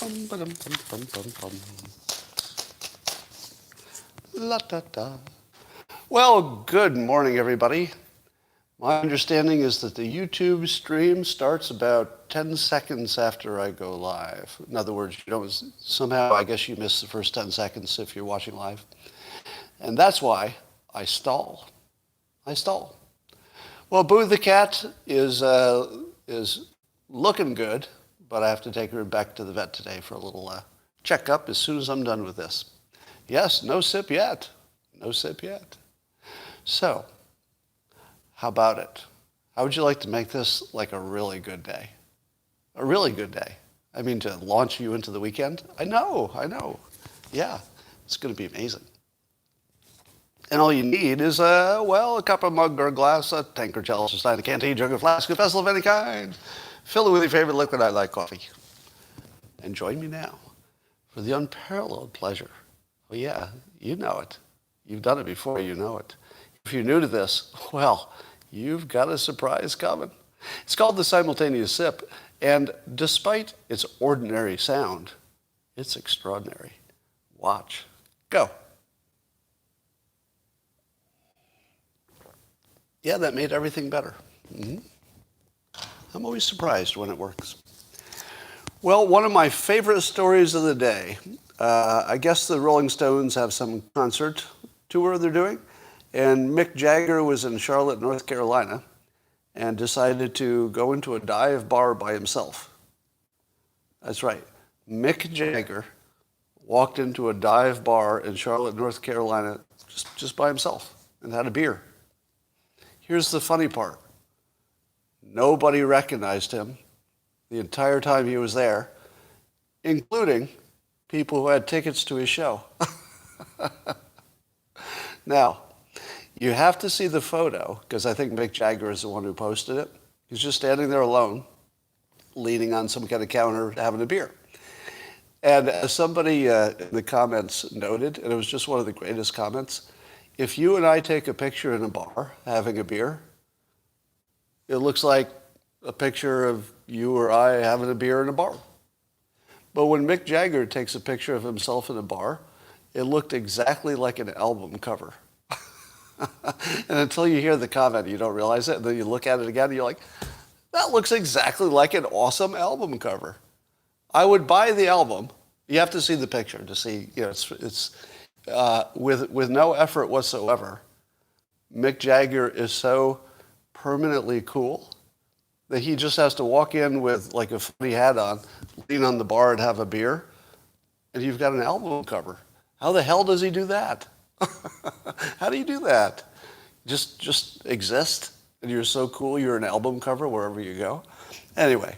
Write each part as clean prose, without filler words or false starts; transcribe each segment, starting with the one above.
Bum, ba-dum, bum, bum, bum, bum. La-da-da. Well, good morning, everybody. My understanding is that the YouTube stream starts about 10 seconds after I go live. In other words, you don't, somehow I guess you miss the first 10 seconds if you're watching live. And that's why I stall. Well, Boo the cat is looking good, but I have to take her back to the vet today for a little checkup as soon as I'm done with this. Yes, no sip yet. No sip yet. So, how about it? How would you like to make this like a really good day? A really good day. I mean, to launch you into the weekend? I know. Yeah, it's going to be amazing. And all you need is, a cup, a mug, or a glass, a tank, or chalice, or stein, a canteen, jug, or flask, a vessel of any kind. Fill it with your favorite liquid. I like coffee. And join me now for the unparalleled pleasure. Oh yeah, you know it. You've done it before, you know it. If you're new to this, well, you've got a surprise coming. It's called the simultaneous sip, and despite its ordinary sound, it's extraordinary. Watch. Go. Yeah, that made everything better. Mm-hmm. I'm always surprised when it works. Well, one of my favorite stories of the day, I guess the Rolling Stones have some concert tour they're doing, and Mick Jagger was in Charlotte, North Carolina, and decided to go into a dive bar by himself. That's right. Mick Jagger walked into a dive bar in Charlotte, North Carolina, just by himself, and had a beer. Here's the funny part. Nobody recognized him the entire time he was there, including people who had tickets to his show. Now, you have to see the photo, because I think Mick Jagger is the one who posted it. He's just standing there alone, leaning on some kind of counter, having a beer. And as somebody in the comments noted, and it was just one of the greatest comments, if you and I take a picture in a bar having a beer, it looks like a picture of you or I having a beer in a bar. But when Mick Jagger takes a picture of himself in a bar, it looked exactly like an album cover. And until you hear the comment, you don't realize it. And then you look at it again, and you're like, that looks exactly like an awesome album cover. I would buy the album. You have to see the picture to see, it's with no effort whatsoever. Mick Jagger is so permanently cool that he just has to walk in with like a funny hat on, lean on the bar and have a beer, and you've got an album cover. How the hell does he do that? How do you do that? Just exist, and you're so cool you're an album cover wherever you go? Anyway,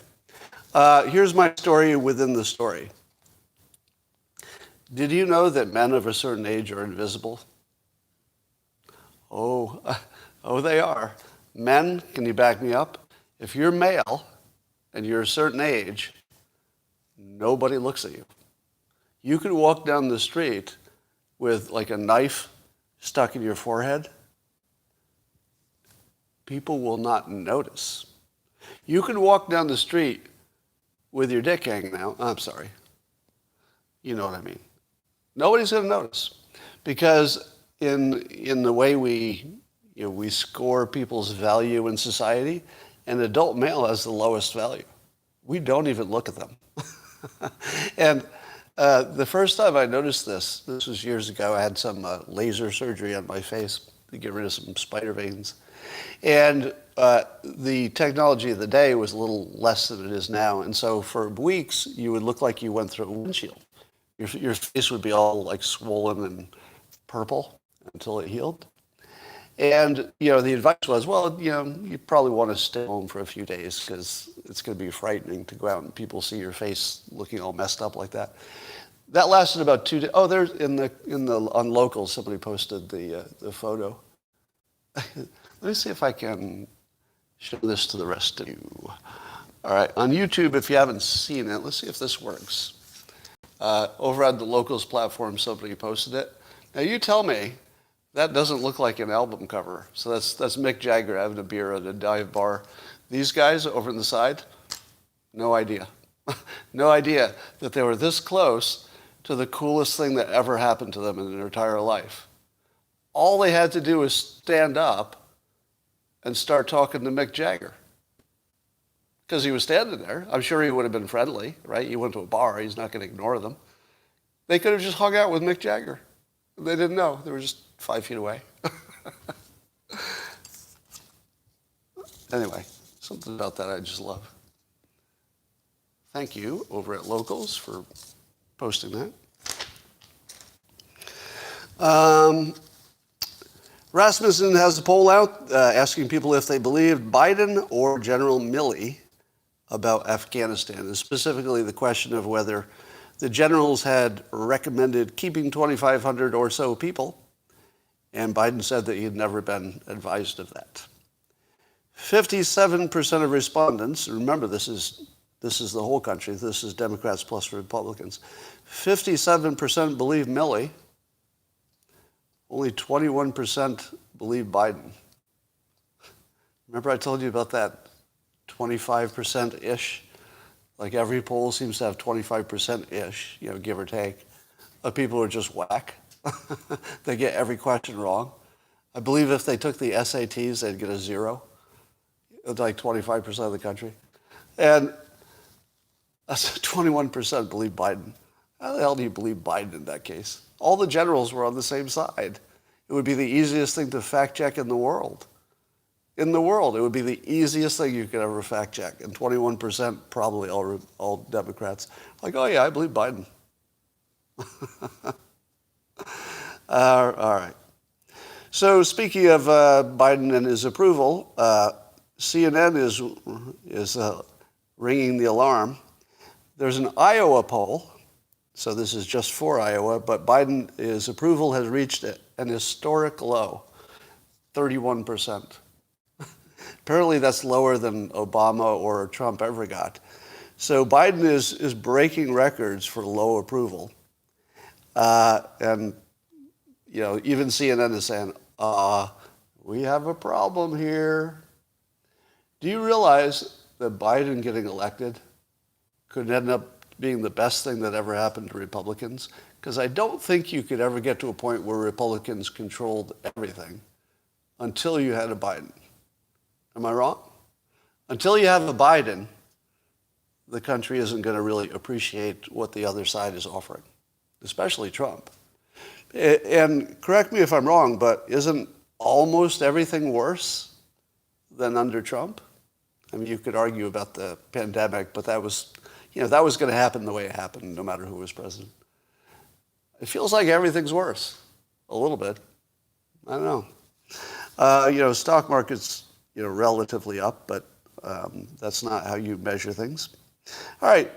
here's my story within the story. Did you know that men of a certain age are invisible? Oh, they are. Men, can you back me up? If you're male and you're a certain age, nobody looks at you. You could walk down the street with like a knife stuck in your forehead. People will not notice. You could walk down the street with your dick hanging out. I'm sorry. You know what I mean. Nobody's going to notice, because in the way we score people's value in society, an adult male has the lowest value. We don't even look at them. And the first time I noticed this was years ago. I had some laser surgery on my face to get rid of some spider veins. And the technology of the day was a little less than it is now. And so for weeks, you would look like you went through a windshield. Your face would be all like swollen and purple until it healed. And, the advice was, well, you probably want to stay home for a few days because it's going to be frightening to go out and people see your face looking all messed up like that. That lasted about 2 days. Oh, there's on Local, somebody posted the photo. Let me see if I can show this to the rest of you. All right, on YouTube, if you haven't seen it, let's see if this works. Over on the Locals platform, somebody posted it. Now, you tell me that doesn't look like an album cover. So that's Mick Jagger having a beer at a dive bar. These guys over on the side, no idea. No idea that they were this close to the coolest thing that ever happened to them in their entire life. All they had to do was stand up and start talking to Mick Jagger. Because he was standing there. I'm sure he would have been friendly, right? He went to a bar. He's not going to ignore them. They could have just hung out with Mick Jagger. They didn't know. They were just 5 feet away. Anyway, something about that I just love. Thank you over at Locals for posting that. Rasmussen has a poll out asking people if they believed Biden or General Milley about Afghanistan, and specifically the question of whether the generals had recommended keeping 2,500 or so people, and Biden said that he had never been advised of that. 57% of respondents, remember this is the whole country, this is Democrats plus Republicans, 57% believe Milley, only 21% believe Biden. Remember I told you about that 25%-ish? Like every poll seems to have 25%-ish, give or take, of people who are just whack. They get every question wrong. I believe if they took the SATs, they'd get a 0. It's like 25% of the country. And 21% believe Biden. How the hell do you believe Biden in that case? All the generals were on the same side. It would be the easiest thing to fact check in the world. In the world, it would be the easiest thing you could ever fact check. And 21% probably all Democrats. Like, oh yeah, I believe Biden. All right. So speaking of Biden and his approval, CNN is ringing the alarm. There's an Iowa poll. So this is just for Iowa, but Biden's approval has reached an historic low, 31%. Apparently that's lower than Obama or Trump ever got. So Biden is breaking records for low approval. And, even CNN is saying, we have a problem here. Do you realize that Biden getting elected could end up being the best thing that ever happened to Republicans? Because I don't think you could ever get to a point where Republicans controlled everything until you had a Biden. Am I wrong? Until you have a Biden, the country isn't going to really appreciate what the other side is offering, especially Trump. And correct me if I'm wrong, but isn't almost everything worse than under Trump? I mean, you could argue about the pandemic, but that was going to happen the way it happened, no matter who was president. It feels like everything's worse, a little bit. I don't know. Stock market's, relatively up, but that's not how you measure things. All right.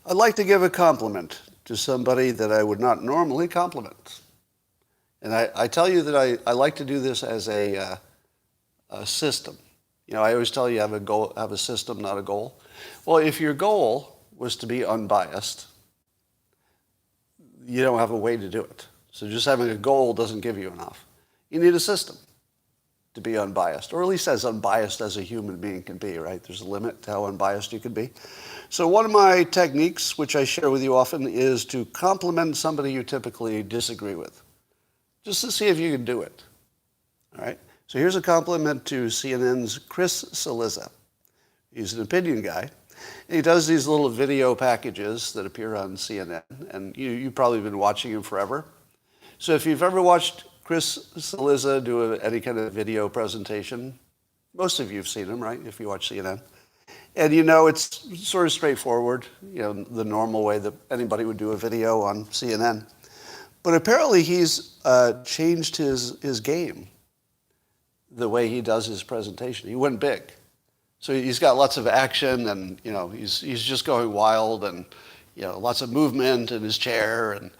I'd like to give a compliment to somebody that I would not normally compliment. And I tell you that I like to do this as a system. I always tell you have a goal, have a system, not a goal. Well, if your goal was to be unbiased, you don't have a way to do it. So just having a goal doesn't give you enough. You need a system to be unbiased, or at least as unbiased as a human being can be, right? There's a limit to how unbiased you can be. So one of my techniques, which I share with you often, is to compliment somebody you typically disagree with, just to see if you can do it, all right? So here's a compliment to CNN's Chris Cillizza. He's an opinion guy. And he does these little video packages that appear on CNN. And you've probably been watching him forever. So if you've ever watched Chris Cillizza do any kind of video presentation, most of you have seen him, right, if you watch CNN. And it's sort of straightforward, the normal way that anybody would do a video on CNN. But apparently he's changed his game, the way he does his presentation. He went big. So he's got lots of action, and he's just going wild, and lots of movement in his chair, and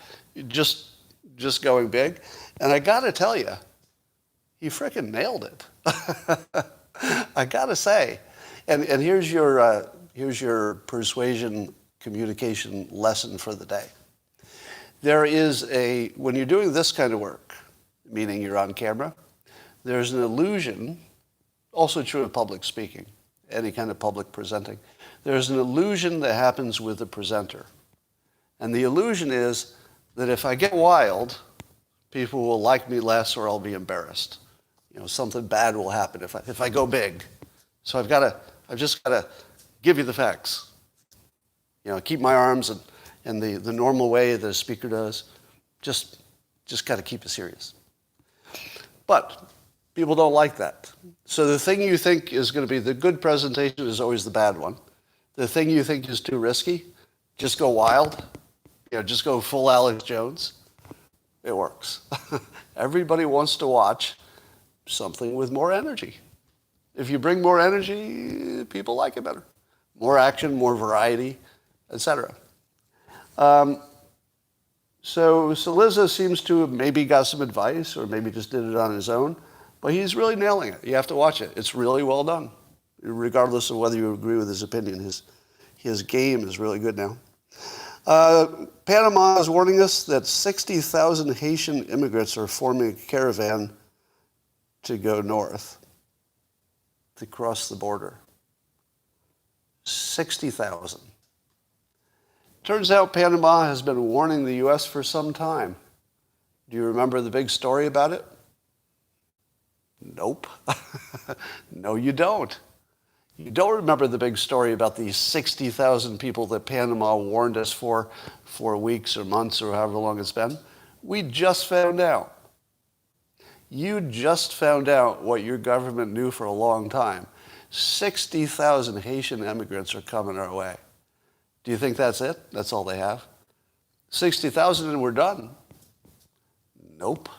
just going big. And I got to tell you, he frickin' nailed it. I got to say, and here's your persuasion communication lesson for the day. There is when you're doing this kind of work, meaning you're on camera, there's an illusion, also true of public speaking, any kind of public presenting. There's an illusion that happens with the presenter. And the illusion is that if I get wild, people will like me less or I'll be embarrassed. Something bad will happen if I go big. So I've just got to give you the facts. Keep my arms in the normal way that a speaker does. Just got to keep it serious. But people don't like that. So the thing you think is going to be the good presentation is always the bad one. The thing you think is too risky, just go wild. Just go full Alex Jones. It works. Everybody wants to watch something with more energy. If you bring more energy, people like it better. More action, more variety, etc. So Saliza seems to have maybe got some advice or maybe just did it on his own, but he's really nailing it. You have to watch it. It's really well done. Regardless of whether you agree with his opinion, his game is really good now. Panama is warning us that 60,000 Haitian immigrants are forming a caravan to go north, to cross the border. 60,000. Turns out Panama has been warning the U.S. for some time. Do you remember the big story about it? Nope. No, you don't. You don't remember the big story about these 60,000 people that Panama warned us for weeks or months or however long it's been? We just found out. You just found out what your government knew for a long time. 60,000 Haitian immigrants are coming our way. Do you think that's it? That's all they have? 60,000 and we're done? Nope.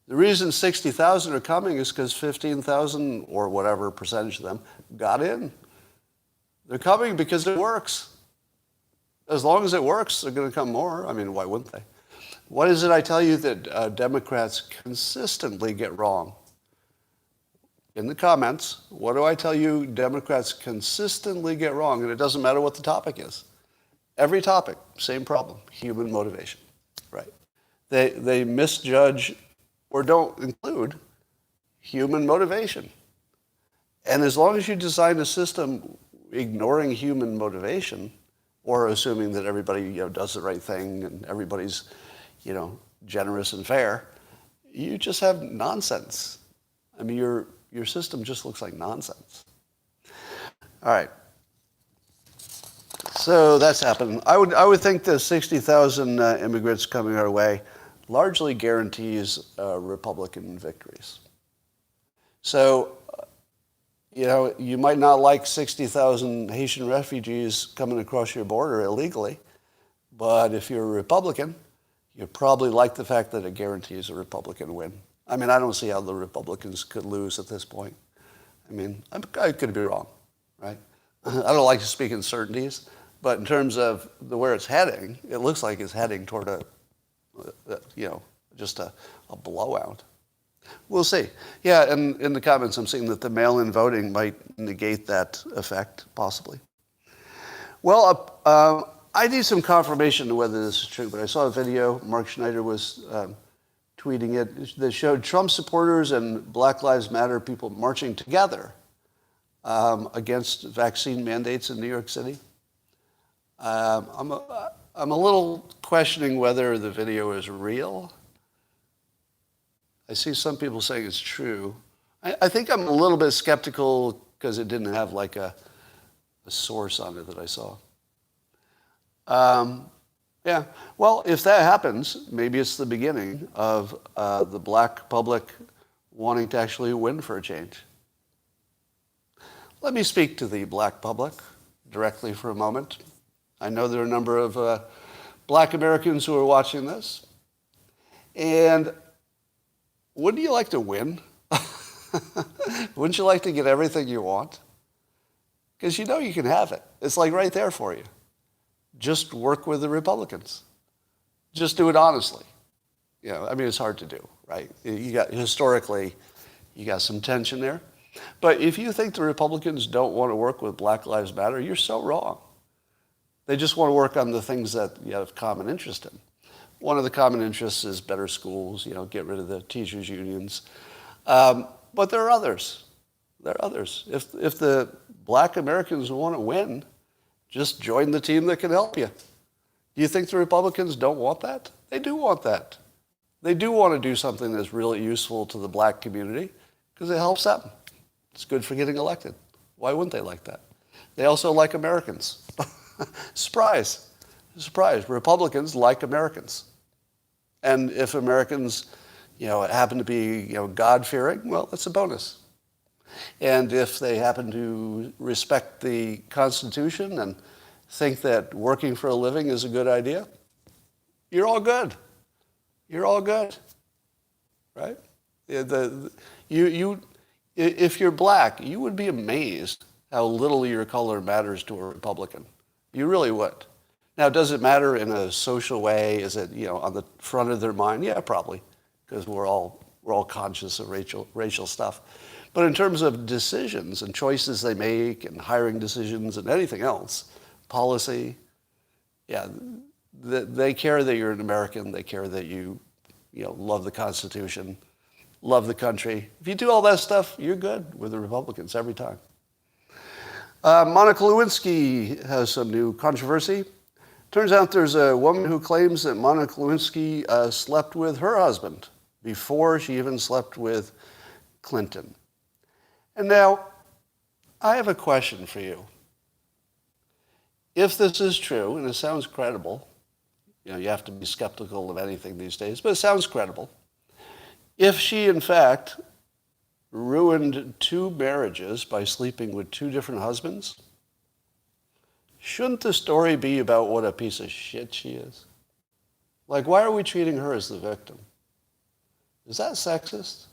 The reason 60,000 are coming is because 15,000 or whatever percentage of them got in. They're coming because it works. As long as it works, they're going to come more. I mean, why wouldn't they? What is it I tell you that Democrats consistently get wrong? In the comments, what do I tell you Democrats consistently get wrong? And it doesn't matter what the topic is. Every topic, same problem, human motivation, right? They misjudge or don't include human motivation. And as long as you design a system ignoring human motivation or assuming that everybody does the right thing and everybody's generous and fair, you just have nonsense. I mean, your system just looks like nonsense. All right. So that's happened. I would think the 60,000 immigrants coming our way largely guarantees Republican victories. So, you might not like 60,000 Haitian refugees coming across your border illegally, but if you're a Republican, you probably like the fact that it guarantees a Republican win. I mean, I don't see how the Republicans could lose at this point. I mean, I could be wrong, right? I don't like to speak in certainties, but in terms of where it's heading, it looks like it's heading toward just a blowout. We'll see. Yeah, and in the comments, I'm seeing that the mail-in voting might negate that effect, possibly. Well, I need some confirmation of whether this is true, but I saw a video, Mark Schneider was tweeting it, that showed Trump supporters and Black Lives Matter people marching together against vaccine mandates in New York City. I'm a little questioning whether the video is real. I see some people saying it's true. I think I'm a little bit skeptical because it didn't have like a source on it that I saw. Yeah, well, if that happens, maybe it's the beginning of the black public wanting to actually win for a change. Let me speak to the black public directly for a moment. I know there are a number of black Americans who are watching this. And wouldn't you like to win? Wouldn't you like to get everything you want? Because you know you can have it. It's like right there for you. Just work with the Republicans. Just do it honestly. I mean, it's hard to do, right? Historically, you got some tension there. But if you think the Republicans don't want to work with Black Lives Matter, you're so wrong. They just want to work on the things that you have common interest in. One of the common interests is better schools, get rid of the teachers' unions. But there are others. There are others. If the black Americans want to win, just join the team that can help you. Do you think the Republicans don't want that? They do want that. They do want to do something that's really useful to the black community because it helps them. It's good for getting elected. Why wouldn't they like that? They also like Americans. Surprise. Surprise. Republicans like Americans. And if Americans, happen to be, God-fearing, well, that's a bonus. And if they happen to respect the Constitution and think that working for a living is a good idea, you're all good. You're all good, right? If you're black, you would be amazed how little your color matters to a Republican. You really would. Now, does it matter in a social way? Is it, on the front of their mind? Yeah, probably, because we're all conscious of racial stuff. But in terms of decisions and choices they make and hiring decisions and anything else, policy, yeah, they care that you're an American. They care that you love the Constitution, love the country. If you do all that stuff, you're good with the Republicans every time. Monica Lewinsky has some new controversy. Turns out there's a woman who claims that Monica Lewinsky slept with her husband before she even slept with Clinton. And now, I have a question for you. If this is true, and it sounds credible, you have to be skeptical of anything these days, but it sounds credible. If she, in fact, ruined 2 marriages by sleeping with 2 different husbands, shouldn't the story be about what a piece of shit she is? Like, why are we treating her as the victim? Is that sexist?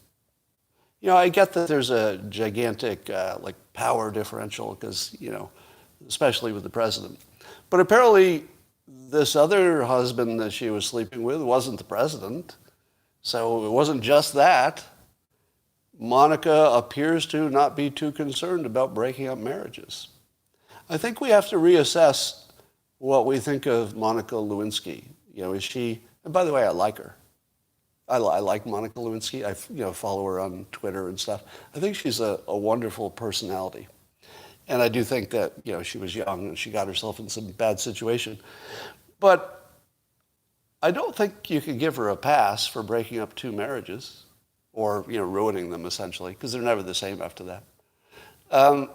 I get that there's a gigantic, power differential because, especially with the president. But apparently, this other husband that she was sleeping with wasn't the president. So it wasn't just that. Monica appears to not be too concerned about breaking up marriages. I think we have to reassess what we think of Monica Lewinsky. Is she, and by the way, I like her. I like Monica Lewinsky. I follow her on Twitter and stuff. I think she's a wonderful personality. And I do think that, she was young and she got herself in some bad situation. But I don't think you can give her a pass for breaking up 2 marriages or, ruining them essentially, because they're never the same after that. I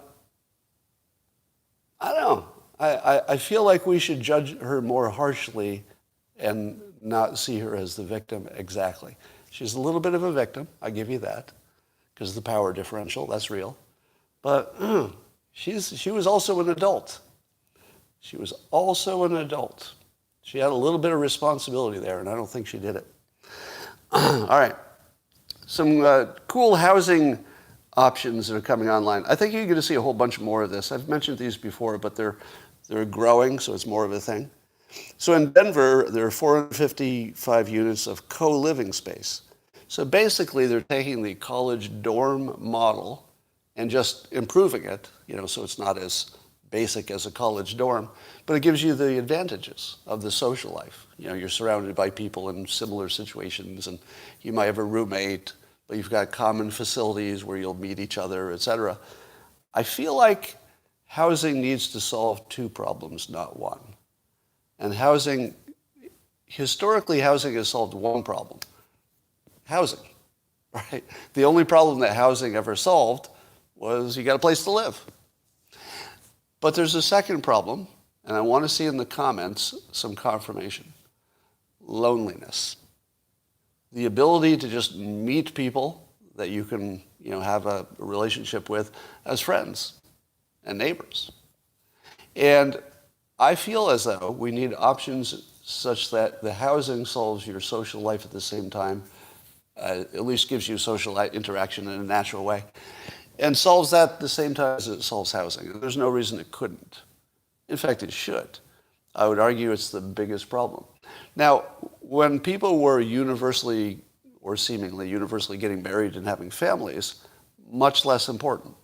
don't know. I feel like we should judge her more harshly and not see her as the victim exactly. She's a little bit of a victim, I give you that, because of the power differential, that's real. But she was also an adult. She was also an adult. She had a little bit of responsibility there, and I don't think she did it. All right. Some cool housing options that are coming online. I think you're going to see a whole bunch more of this. I've mentioned these before, but they're growing, so it's more of a thing. So in Denver, there are 455 units of co-living space. So basically, they're taking the college dorm model and just improving it, so it's not as basic as a college dorm, but it gives you the advantages of the social life. You're surrounded by people in similar situations, and you might have a roommate, but you've got common facilities where you'll meet each other, etc. I feel like housing needs to solve 2 problems, not 1. And historically, housing has solved 1 problem. Housing, right? The only problem that housing ever solved was you got a place to live. But there's a second problem, and I want to see in the comments some confirmation. Loneliness. The ability to just meet people that you can, have a relationship with as friends and neighbors. And I feel as though we need options such that the housing solves your social life at the same time, at least gives you social interaction in a natural way, and solves that at the same time as it solves housing. There's no reason it couldn't. In fact, it should. I would argue it's the biggest problem. Now, when people were universally, or seemingly universally getting married and having families, much less important,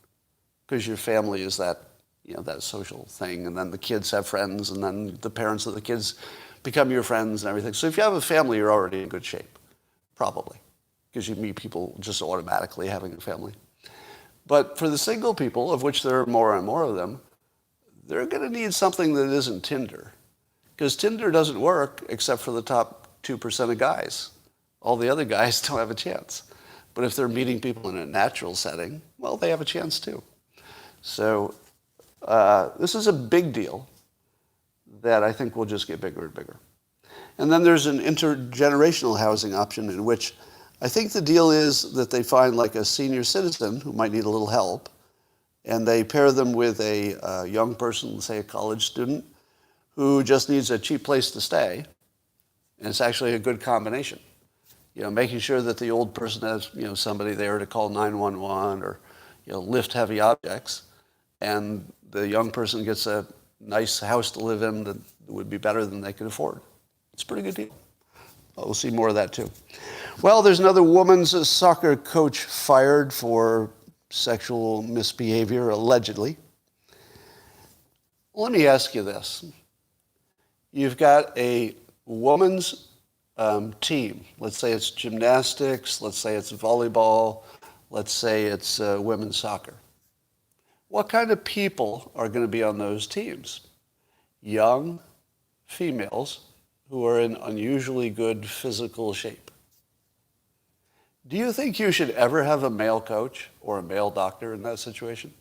because your family is that, that social thing, and then the kids have friends, and then the parents of the kids become your friends and everything. So if you have a family, you're already in good shape, probably, because you meet people just automatically having a family. But for the single people, of which there are more and more of them, they're going to need something that isn't Tinder. Because Tinder doesn't work except for the top 2% of guys. All the other guys don't have a chance. But if they're meeting people in a natural setting, well, they have a chance too. So this is a big deal that I think will just get bigger and bigger. And then there's an intergenerational housing option in which I think the deal is that they find like a senior citizen who might need a little help, and they pair them with a young person, say a college student, who just needs a cheap place to stay. And it's actually a good combination. Making sure that the old person has, somebody there to call 911 or, lift heavy objects, and the young person gets a nice house to live in that would be better than they could afford. It's a pretty good deal. We'll see more of that too. Well, there's another women's soccer coach fired for sexual misbehavior, allegedly. Let me ask you this. You've got a women's team. Let's say it's gymnastics. Let's say it's volleyball. Let's say it's women's soccer. What kind of people are going to be on those teams? Young females who are in unusually good physical shape. Do you think you should ever have a male coach or a male doctor in that situation?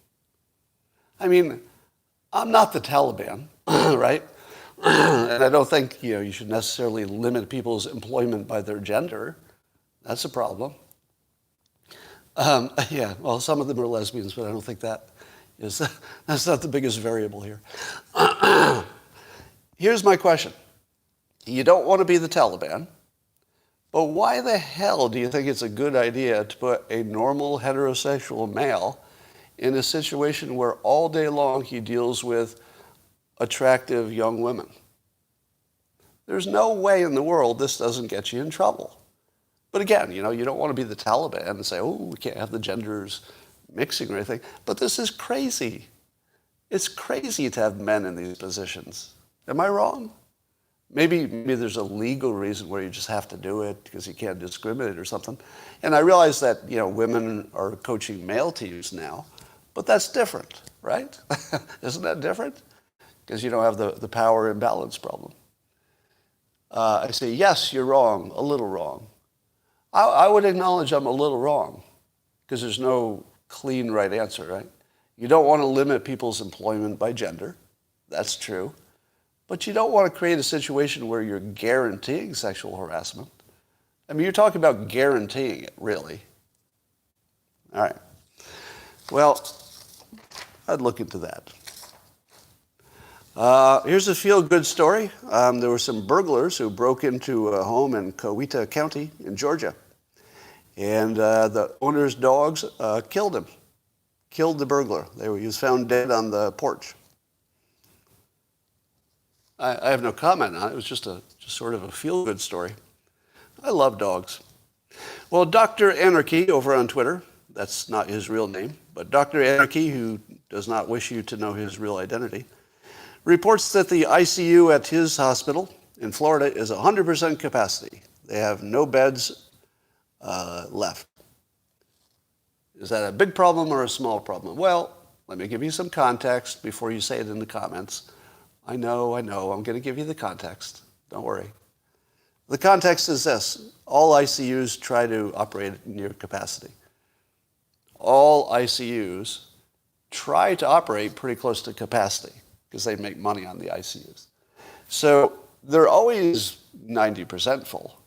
I mean, I'm not the Taliban, right? And I don't think you should necessarily limit people's employment by their gender. That's a problem. Yeah, well, some of them are lesbians, but I don't think that's not the biggest variable here. Here's my question. You don't want to be the Taliban, but why the hell do you think it's a good idea to put a normal heterosexual male in a situation where all day long he deals with attractive young women? There's no way in the world this doesn't get you in trouble. But again, you don't want to be the Taliban and say, oh, we can't have the genders mixing or anything. But this is crazy. It's crazy to have men in these positions. Am I wrong? Maybe there's a legal reason where you just have to do it because you can't discriminate or something. And I realize that, women are coaching male teams now, but that's different, right? Isn't that different? Because you don't have the power imbalance problem. I say, yes, you're wrong, a little wrong. I would acknowledge I'm a little wrong because there's no clean right answer, right? You don't want to limit people's employment by gender. That's true. But you don't want to create a situation where you're guaranteeing sexual harassment. I mean, you're talking about guaranteeing it, really. All right. Well, I'd look into that. Here's a feel-good story. There were some burglars who broke into a home in Coweta County in Georgia. And the owner's dogs killed him, killed the burglar. He was found dead on the porch. I have no comment on it. It was just sort of a feel-good story. I love dogs. Well, Dr. Anarchy over on Twitter, that's not his real name, but Dr. Anarchy, who does not wish you to know his real identity, reports that the ICU at his hospital in Florida is 100% capacity. They have no beds left. Is that a big problem or a small problem? Well, let me give you some context before you say it in the comments. I know, I'm going to give you the context. Don't worry. The context is this. All ICUs try to operate at near capacity. All ICUs try to operate pretty close to capacity because they make money on the ICUs. So they're always 90% full.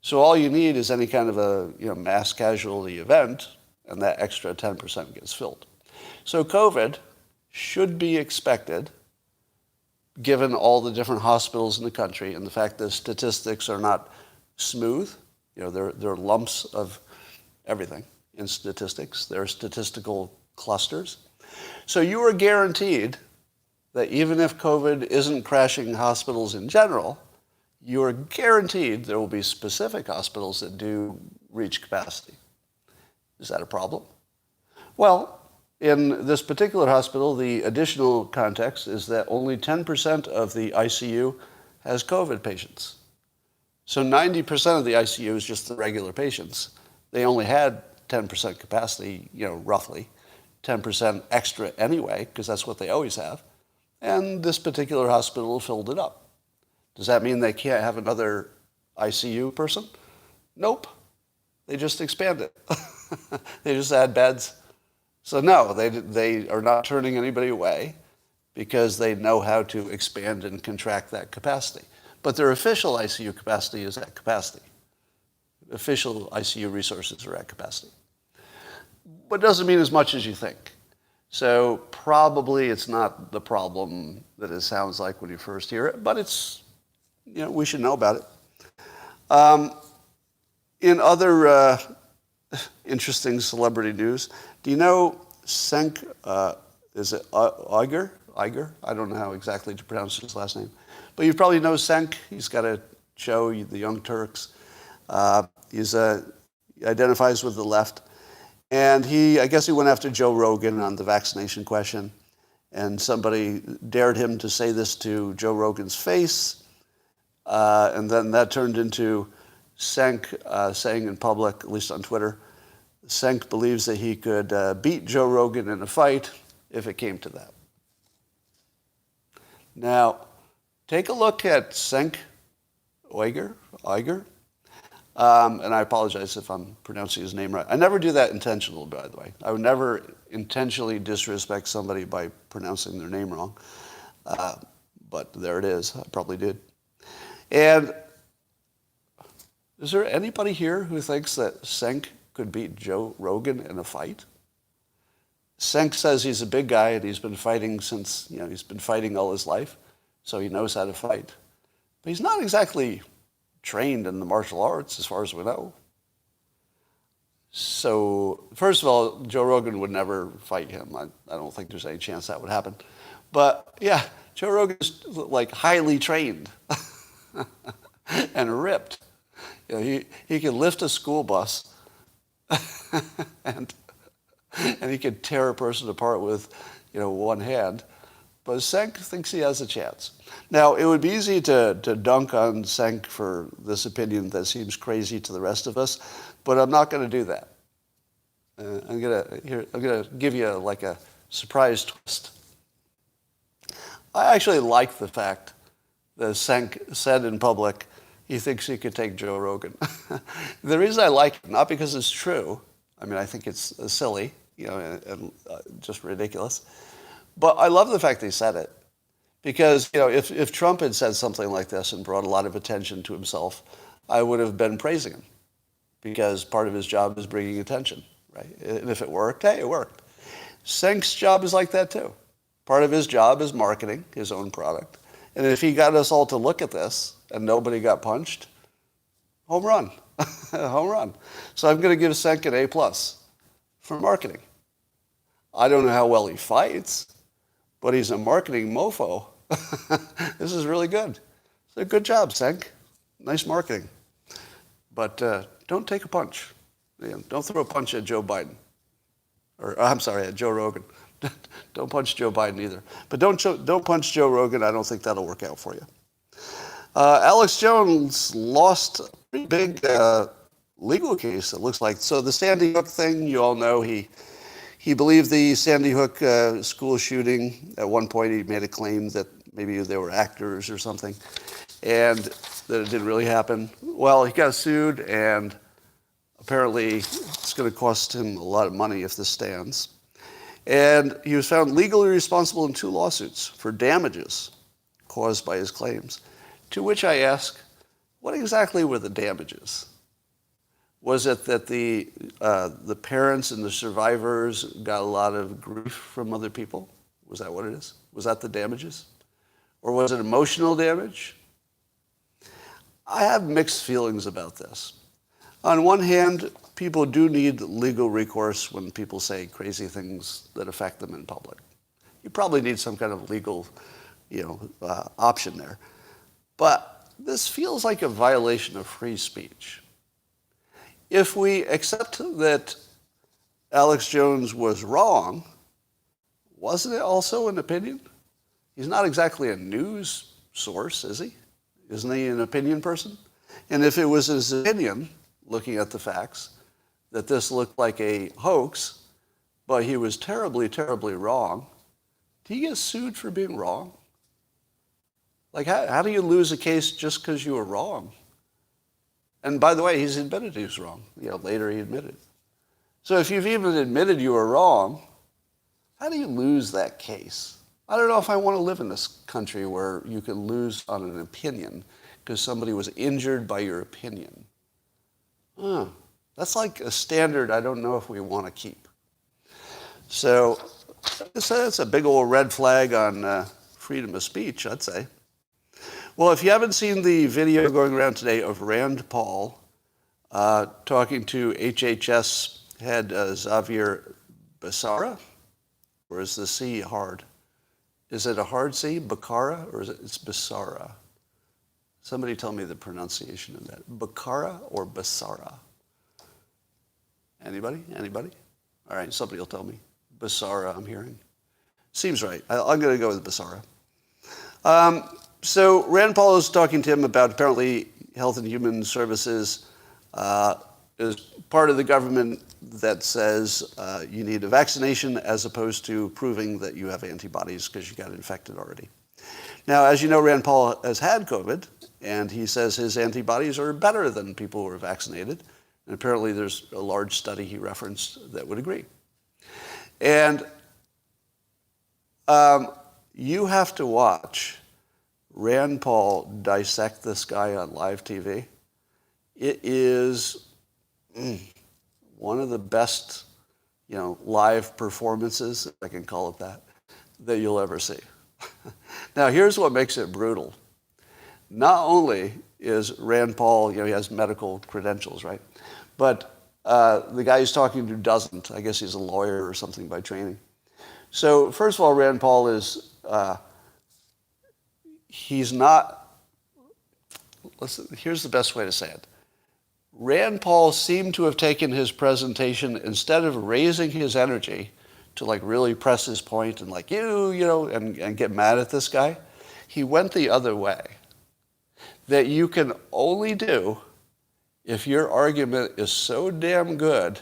So all you need is any kind of a mass casualty event, and that extra 10% gets filled. So COVID should be expected, given all the different hospitals in the country and the fact that statistics are not smooth. There are lumps of everything in statistics. There are statistical clusters. So you are guaranteed that even if COVID isn't crashing hospitals in general, you are guaranteed there will be specific hospitals that do reach capacity. Is that a problem? Well, in this particular hospital, the additional context is that only 10% of the ICU has COVID patients. So 90% of the ICU is just the regular patients. They only had 10% capacity, roughly. 10% extra anyway, because that's what they always have. And this particular hospital filled it up. Does that mean they can't have another ICU person? Nope. They just expand it. They just add beds. So no, they are not turning anybody away because they know how to expand and contract that capacity. But their official ICU capacity is at capacity. Official ICU resources are at capacity. But it doesn't mean as much as you think. So probably it's not the problem that it sounds like when you first hear it, but it's, we should know about it. In other interesting celebrity news, do you know Cenk, is it Uygur? Uygur? I don't know how exactly to pronounce his last name. But you probably know Cenk. He's got a show, The Young Turks. He identifies with the left. And I guess he went after Joe Rogan on the vaccination question. And somebody dared him to say this to Joe Rogan's face. And then that turned into Cenk saying in public, at least on Twitter, Cenk believes that he could beat Joe Rogan in a fight if it came to that. Now, take a look at Cenk Uygur. And I apologize if I'm pronouncing his name right. I never do that intentionally, by the way. I would never intentionally disrespect somebody by pronouncing their name wrong. But there it is. I probably did. And is there anybody here who thinks that Cenk could beat Joe Rogan in a fight? Cenk says he's a big guy and he's been fighting since, he's been fighting all his life, so he knows how to fight. But he's not exactly trained in the martial arts, as far as we know. So, first of all, Joe Rogan would never fight him. I don't think there's any chance that would happen. But, yeah, Joe Rogan's like highly trained and ripped. He can lift a school bus and he could tear a person apart with, one hand. But Senk thinks he has a chance. Now, it would be easy to dunk on Senk for this opinion that seems crazy to the rest of us, but I'm not going to do that. I'm going to give you like a surprise twist. I actually like the fact that Senk said in public he thinks he could take Joe Rogan. The reason I like it, not because it's true. I mean, I think it's silly, and just ridiculous. But I love the fact that he said it. Because, if Trump had said something like this and brought a lot of attention to himself, I would have been praising him. Because part of his job is bringing attention, right? And if it worked, hey, it worked. Senk's job is like that too. Part of his job is marketing his own product. And if he got us all to look at this and nobody got punched, home run. Home run. So I'm going to give Senk an A+ for marketing. I don't know how well he fights, but he's a marketing mofo. This is really good. So good job, Senk. Nice marketing. But don't take a punch. Don't throw a punch at Joe Biden. Or, I'm sorry, at Joe Rogan. Don't punch Joe Biden either. But don't punch Joe Rogan. I don't think that'll work out for you. Alex Jones lost a pretty big legal case, it looks like. So the Sandy Hook thing, you all know, he believed the Sandy Hook school shooting. At one point, he made a claim that maybe they were actors or something, and that it didn't really happen. Well, he got sued, and apparently it's going to cost him a lot of money if this stands. And he was found legally responsible in 2 lawsuits for damages caused by his claims, to which I ask, what exactly were the damages? Was it that the parents and the survivors got a lot of grief from other people? Was that what it is? Was that the damages? Or was it emotional damage? I have mixed feelings about this. On one hand, people do need legal recourse when people say crazy things that affect them in public. You probably need some kind of legal, option there. But this feels like a violation of free speech. If we accept that Alex Jones was wrong, wasn't it also an opinion? He's not exactly a news source, is he? Isn't he an opinion person? And if it was his opinion, looking at the facts, that this looked like a hoax, but he was terribly, terribly wrong, do you get sued for being wrong? Like, how do you lose a case just because you were wrong? And by the way, he's admitted he was wrong. Later he admitted. So if you've even admitted you were wrong, how do you lose that case? I don't know if I want to live in this country where you can lose on an opinion because somebody was injured by your opinion. That's like a standard I don't know if we want to keep. So that's a big old red flag on freedom of speech, I'd say. Well, if you haven't seen the video going around today of Rand Paul talking to HHS head Xavier Becerra, or is the C hard? Is it a hard C, Becerra, or is it's Becerra? Somebody tell me the pronunciation of that. Becerra or Becerra? Anybody? All right, somebody will tell me. Becerra, I'm hearing. Seems right. I'm going to go with Becerra. So Rand Paul is talking to him about apparently Health and Human Services is part of the government that says you need a vaccination as opposed to proving that you have antibodies because you got infected already. Now, as you know, Rand Paul has had COVID, and he says his antibodies are better than people who are vaccinated. And apparently there's a large study he referenced that would agree. And you have to watch Rand Paul dissect this guy on live TV. It is one of the best, live performances, if I can call it that you'll ever see. Now, here's what makes it brutal. Not only is Rand Paul, he has medical credentials, right? But the guy he's talking to doesn't. I guess he's a lawyer or something by training. So, first of all, Rand Paul is, he's not, listen, here's the best way to say it. Rand Paul seemed to have taken his presentation, instead of raising his energy to really press his point and and get mad at this guy, he went the other way. That you can only do if your argument is so damn good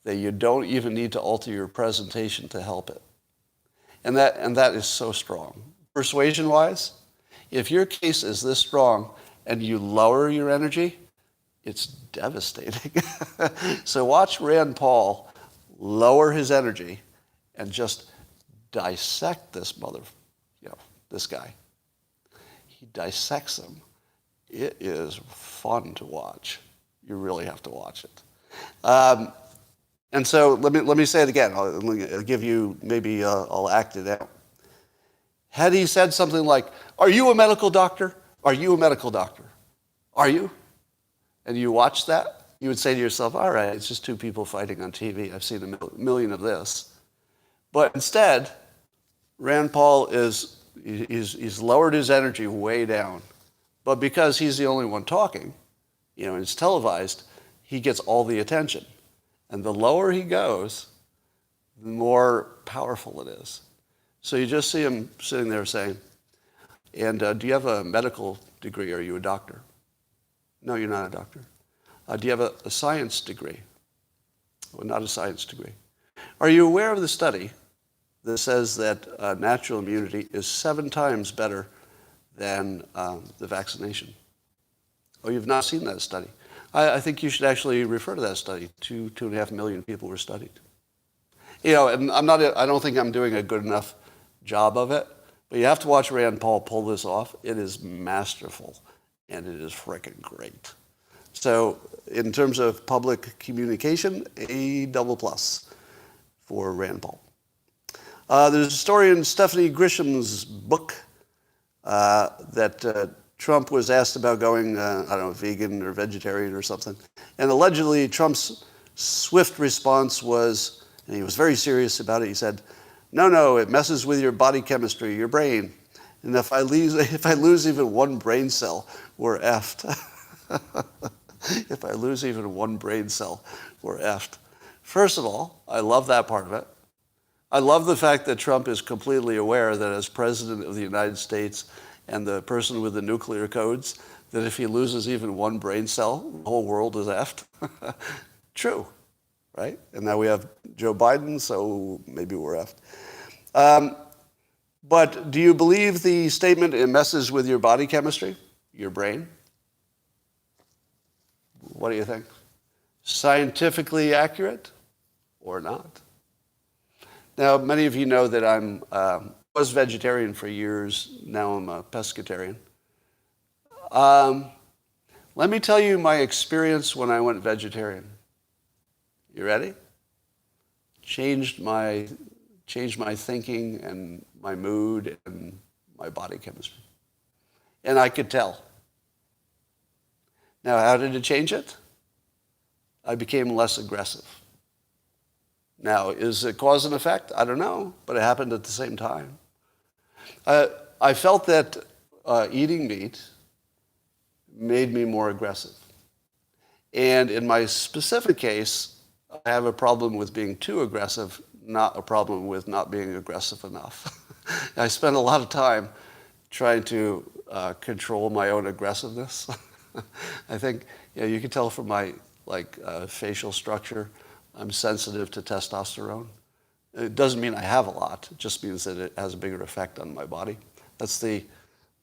that you don't even need to alter your presentation to help it. And that is so strong. Persuasion-wise, if your case is this strong and you lower your energy, it's devastating. So watch Rand Paul lower his energy and just dissect this this guy. He dissects him. It is fun to watch. You really have to watch it. And so let me say it again. I'll give you, maybe I'll act it out. Had he said something like, "Are you a medical doctor? Are you a medical doctor? Are you?" And you watch that, you would say to yourself, all right, it's just two people fighting on TV. I've seen a million of this. But instead, Rand Paul he's lowered his energy way down. But because he's the only one talking, and it's televised, he gets all the attention. And the lower he goes, the more powerful it is. So you just see him sitting there saying, and do you have a medical degree? Are you a doctor? No, you're not a doctor. Do you have a science degree? Well, not a science degree. Are you aware of the study that says that natural immunity is 7 times better than the vaccination? Oh, you've not seen that study. I think you should actually refer to that study. 2.5 million people were studied. And I don't think I'm doing a good enough job of it, but you have to watch Rand Paul pull this off. It is masterful, and it is freaking great. So in terms of public communication, A++ for Rand Paul. There's a story in Stephanie Grisham's book that Trump was asked about going, vegan or vegetarian or something. And allegedly Trump's swift response was, and he was very serious about it, he said, no, it messes with your body chemistry, your brain. And if I lose even one brain cell, we're effed. If I lose even one brain cell, we're effed. First of all, I love that part of it. I love the fact that Trump is completely aware that as president of the United States and the person with the nuclear codes, that if he loses even one brain cell, the whole world is effed. True, right? And now we have Joe Biden, so maybe we're effed. But do you believe the statement, it messes with your body chemistry, your brain? What do you think? Scientifically accurate or not? Now, many of you know that I was vegetarian for years. Now I'm a pescatarian. Let me tell you my experience when I went vegetarian. You ready? Changed my thinking and my mood and my body chemistry. And I could tell. Now, how did it change it? I became less aggressive. Now, is it cause and effect? I don't know, but it happened at the same time. I felt that eating meat made me more aggressive. And in my specific case, I have a problem with being too aggressive, not a problem with not being aggressive enough. I spend a lot of time trying to control my own aggressiveness. I think you can tell from my facial structure, I'm sensitive to testosterone. It doesn't mean I have a lot. It just means that it has a bigger effect on my body. That's the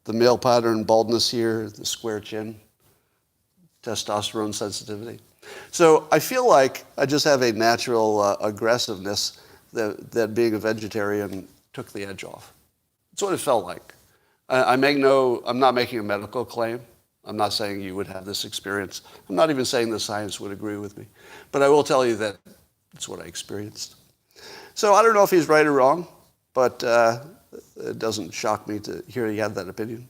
male pattern baldness here, the square chin, testosterone sensitivity. So I feel like I just have a natural aggressiveness that being a vegetarian took the edge off. That's what it felt like. I'm not making a medical claim. I'm not saying you would have this experience. I'm not even saying the science would agree with me. But I will tell you that it's what I experienced. So I don't know if he's right or wrong, but it doesn't shock me to hear he had that opinion.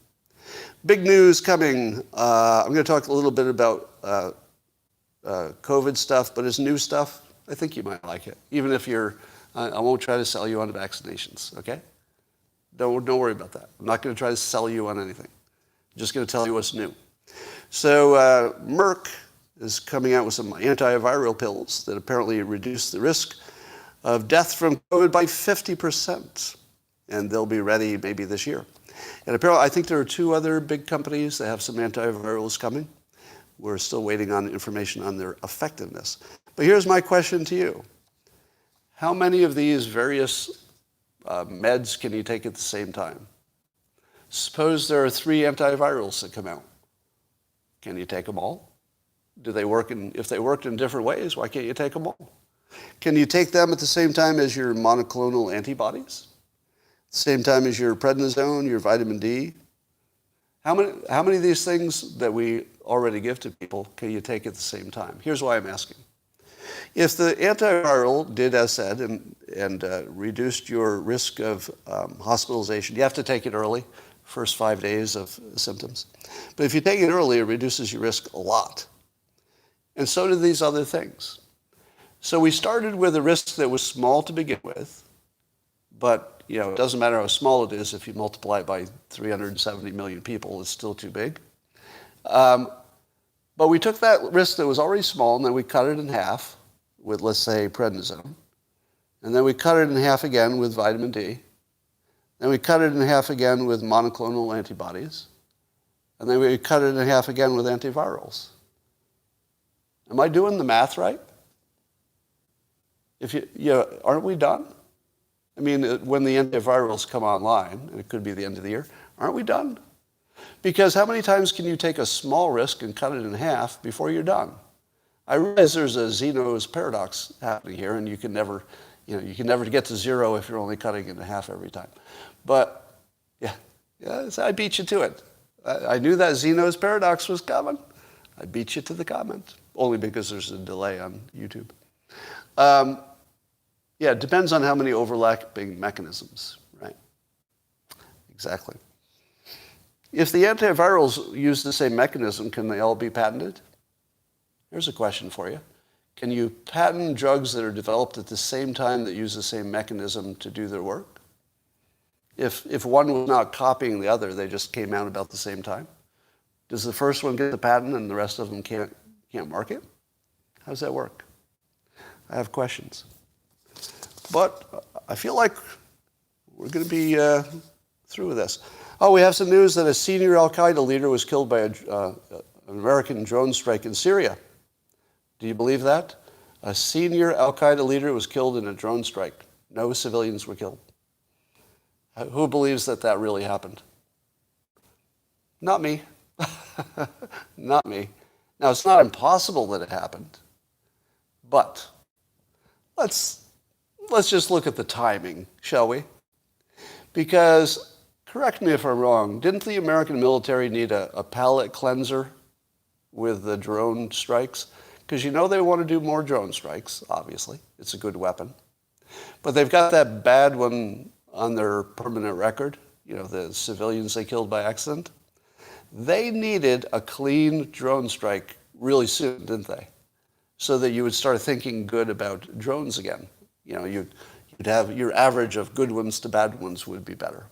Big news coming. I'm going to talk a little bit about COVID stuff, but it's new stuff. I think you might like it, even if I won't try to sell you on vaccinations, okay? Don't worry about that. I'm not going to try to sell you on anything. I'm just going to tell you what's new. So Merck is coming out with some antiviral pills that apparently reduce the risk of death from COVID by 50%. And they'll be ready maybe this year. And apparently, I think there are 2 other big companies that have some antivirals coming. We're still waiting on information on their effectiveness. But here's my question to you. How many of these various meds can you take at the same time? Suppose there are 3 antivirals that come out. Can you take them all? If they worked in different ways, why can't you take them all? Can you take them at the same time as your monoclonal antibodies? At the same time as your prednisone, your vitamin D? How many of these things that we already give to people can you take at the same time? Here's why I'm asking. If the antiviral did as said and reduced your risk of hospitalization, you have to take it early, first 5 days of symptoms. But if you take it early, it reduces your risk a lot. And so do these other things. So we started with a risk that was small to begin with, but it doesn't matter how small it is. If you multiply it by 370 million people, it's still too big. But we took that risk that was already small, and then we cut it in half with, let's say, prednisone. And then we cut it in half again with vitamin D. Then we cut it in half again with monoclonal antibodies. And then we cut it in half again with antivirals. Am I doing the math right? Aren't we done? I mean, when the antivirals come online, and it could be the end of the year, aren't we done? Because how many times can you take a small risk and cut it in half before you're done? I realize there's a Zeno's paradox happening here, and you can never get to zero if you're only cutting it in half every time. But I beat you to it. I knew that Zeno's paradox was coming. I beat you to the comment, only because there's a delay on YouTube. It depends on how many overlapping mechanisms, right? Exactly. If the antivirals use the same mechanism, can they all be patented? Here's a question for you. Can you patent drugs that are developed at the same time that use the same mechanism to do their work? If one was not copying the other, they just came out about the same time? Does the first one get the patent and the rest of them can't market? How does that work? I have questions. But I feel like we're going to be through with this. Oh, we have some news that a senior al-Qaeda leader was killed by an American drone strike in Syria. Do you believe that? A senior al-Qaeda leader was killed in a drone strike. No civilians were killed. Who believes that that really happened? Not me. Not me. Now, it's not impossible that it happened, but let's just look at the timing, shall we? Because, correct me if I'm wrong, didn't the American military need a palate cleanser with the drone strikes? Because you know they want to do more drone strikes, obviously. It's a good weapon. But they've got that bad one on their permanent record, you know, the civilians they killed by accident. They needed a clean drone strike really soon, didn't they? So that you would start thinking good about drones again. You know, you'd have your average of good ones to bad ones would be better.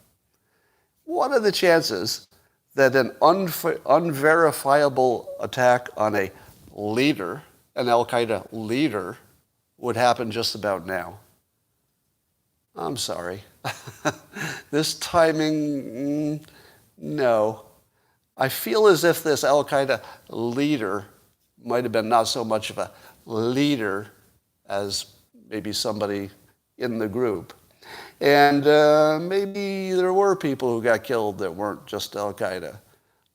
What are the chances that an unverifiable attack on a leader, an al-Qaeda leader, would happen just about now? I'm sorry. This timing, no. I feel as if this al-Qaeda leader might have been not so much of a leader as maybe somebody in the group. And maybe there were people who got killed that weren't just al-Qaeda.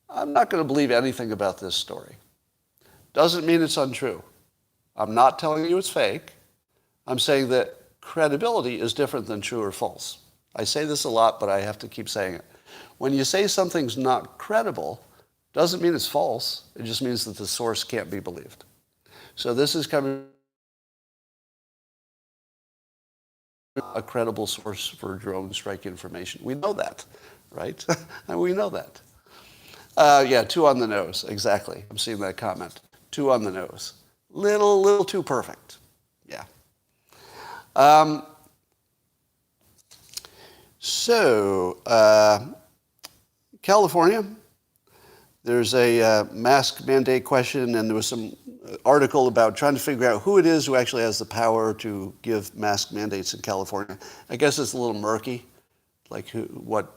I'm not going to believe anything about this story. Doesn't mean it's untrue. I'm not telling you it's fake. I'm saying that credibility is different than true or false. I say this a lot, but I have to keep saying it. When you say something's not credible, doesn't mean it's false. It just means that the source can't be believed. So this is coming a credible source for drone strike information. We know that, right? And we know that. Yeah, 2 on the nose, exactly. I'm seeing that comment. 2 on the nose. Little too perfect. Yeah. California, there's a mask mandate question, and there was some article about trying to figure out who it is who actually has the power to give mask mandates in California. I guess it's a little murky, like what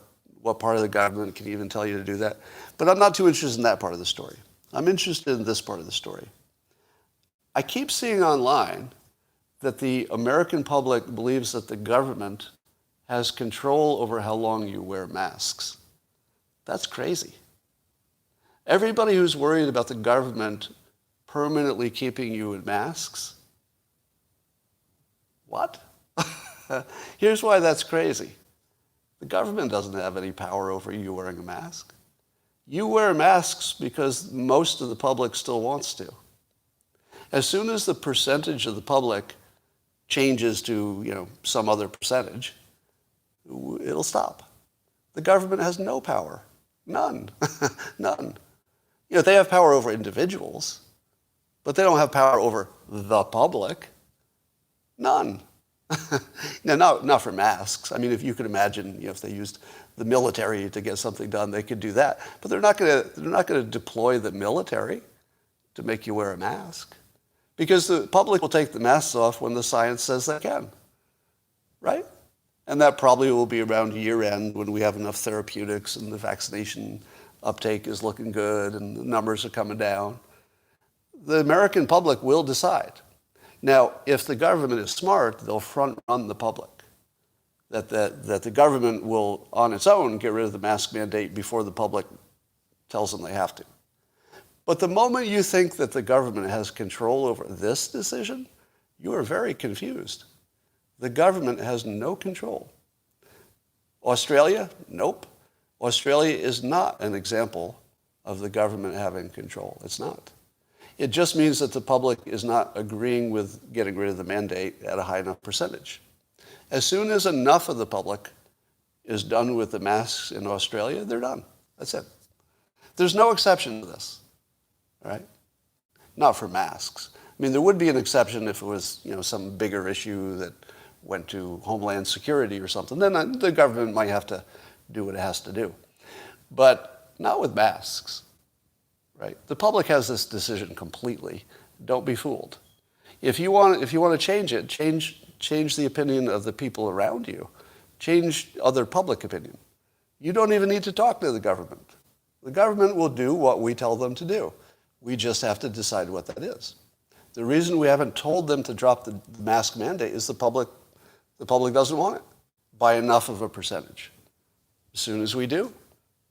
part of the government can even tell you to do that. But I'm not too interested in that part of the story. I'm interested in this part of the story. I keep seeing online that the American public believes that the government has control over how long you wear masks. That's crazy. Everybody who's worried about the government permanently keeping you in masks, what? Here's why that's crazy. The government doesn't have any power over you wearing a mask. You wear masks because most of the public still wants to. As soon as the percentage of the public changes to, some other percentage, it'll stop. The government has no power. None. None. They have power over individuals, but they don't have power over the public. None. Now, not for masks. I mean, if you could imagine, if they used the military to get something done, they could do that. But they're not going to deploy the military to make you wear a mask, because the public will take the masks off when the science says they can, right? And that probably will be around year end when we have enough therapeutics and the vaccination uptake is looking good and the numbers are coming down. The American public will decide. Now, if the government is smart, they'll front run the public. That the government will, on its own, get rid of the mask mandate before the public tells them they have to. But the moment you think that the government has control over this decision, you are very confused. The government has no control. Australia? Nope. Australia is not an example of the government having control. It's not. It just means that the public is not agreeing with getting rid of the mandate at a high enough percentage. As soon as enough of the public is done with the masks in Australia, they're done. That's it. There's no exception to this, right? Not for masks. I mean, there would be an exception if it was, some bigger issue that went to Homeland Security or something. Then the government might have to do what it has to do. But not with masks, right? The public has this decision completely. Don't be fooled. If you want to change it, change the opinion of the people around you. Change other public opinion. You don't even need to talk to the government. The government will do what we tell them to do. We just have to decide what that is. The reason we haven't told them to drop the mask mandate is the public doesn't want it by enough of a percentage. As soon as we do,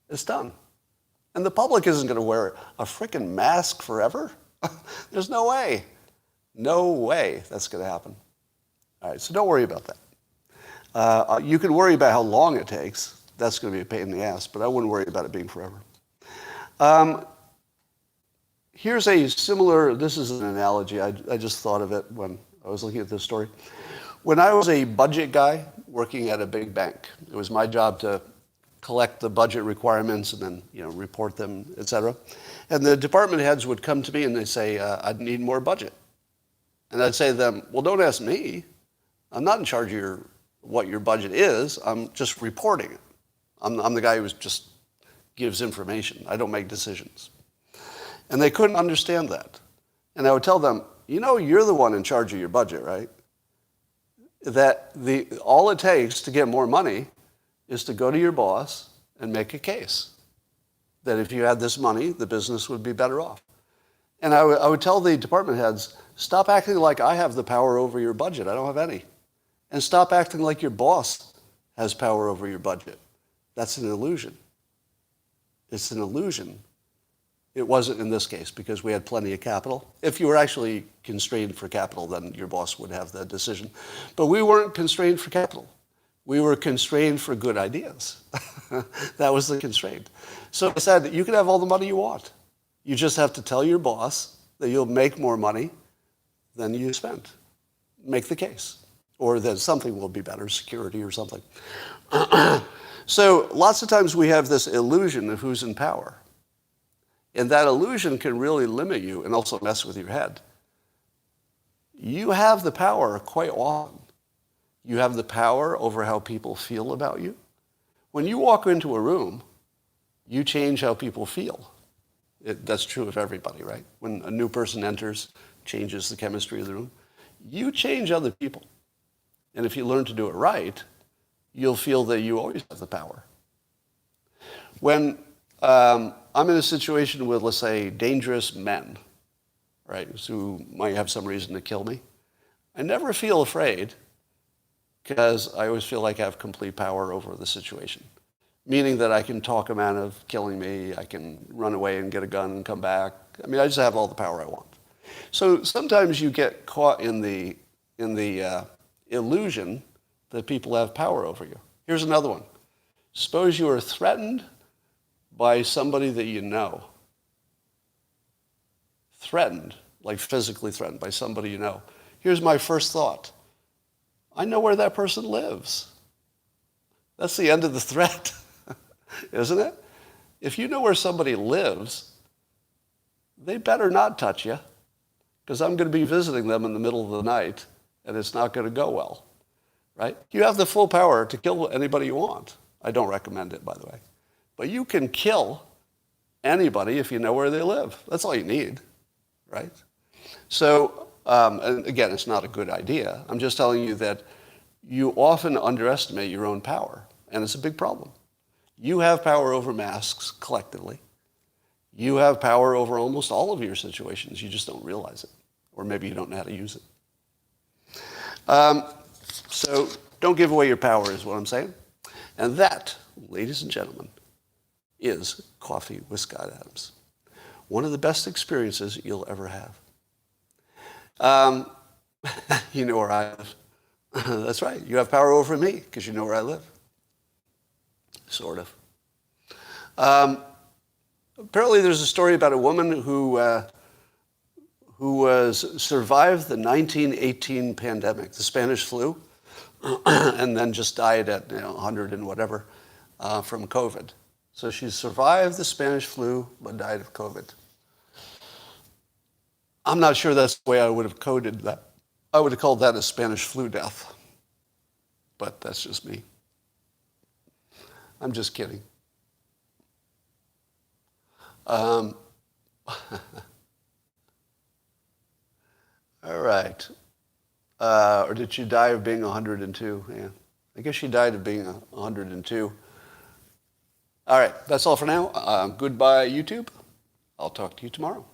it's done. And the public isn't going to wear a freaking mask forever. There's no way. No way that's going to happen. All right, so don't worry about that. You can worry about how long it takes. That's going to be a pain in the ass, but I wouldn't worry about it being forever. Here's a similar, this is an analogy. I just thought of it when I was looking at this story. When I was a budget guy working at a big bank, it was my job to collect the budget requirements and then report them, et cetera. And the department heads would come to me and they'd say, I'd need more budget. And I'd say to them, well, don't ask me. I'm not in charge of what your budget is. I'm just reporting it. I'm the guy who just gives information. I don't make decisions. And they couldn't understand that. And I would tell them, you're the one in charge of your budget, right? That all it takes to get more money is to go to your boss and make a case that if you had this money, the business would be better off. And I would tell the department heads, stop acting like I have the power over your budget. I don't have any. And stop acting like your boss has power over your budget. That's an illusion. It's an illusion. It wasn't in this case because we had plenty of capital. If you were actually constrained for capital, then your boss would have that decision. But we weren't constrained for capital. We were constrained for good ideas. That was the constraint. So I said, you can have all the money you want. You just have to tell your boss that you'll make more money than you spent. Make the case. Or that something will be better, security or something. So lots of times we have this illusion of who's in power. And that illusion can really limit you and also mess with your head. You have the power quite often. You have the power over how people feel about you. When you walk into a room, you change how people feel. That's true of everybody, right? When a new person enters, changes the chemistry of the room. You change other people. And if you learn to do it right, you'll feel that you always have the power. When I'm in a situation with, let's say, dangerous men, right, who might have some reason to kill me, I never feel afraid because I always feel like I have complete power over the situation. Meaning that I can talk them out of killing me, I can run away and get a gun and come back. I mean, I just have all the power I want. So sometimes you get caught in the illusion that people have power over you. Here's another one. Suppose you are threatened by somebody that you know. Threatened, like physically threatened by somebody you know. Here's my first thought. I know where that person lives. That's the end of the threat, isn't it? If you know where somebody lives, they better not touch you, because I'm going to be visiting them in the middle of the night, and it's not going to go well, right? You have the full power to kill anybody you want. I don't recommend it, by the way. But you can kill anybody if you know where they live. That's all you need, right? So, and again, it's not a good idea. I'm just telling you that you often underestimate your own power, and it's a big problem. You have power over masks collectively. You have power over almost all of your situations. You just don't realize it, or maybe you don't know how to use it. So don't give away your power is what I'm saying. And that, ladies and gentlemen, is Coffee with Scott Adams. One of the best experiences you'll ever have. You know where I live. That's right. You have power over me because you know where I live. Sort of. Apparently there's a story about a woman who survived the 1918 pandemic, the Spanish flu, and then just died at 100 and whatever from COVID. So she survived the Spanish flu but died of COVID. I'm not sure that's the way I would have coded that. I would have called that a Spanish flu death. But that's just me. I'm just kidding. All right. Or did she die of being 102? Yeah. I guess she died of being 102. All right. That's all for now. Goodbye, YouTube. I'll talk to you tomorrow.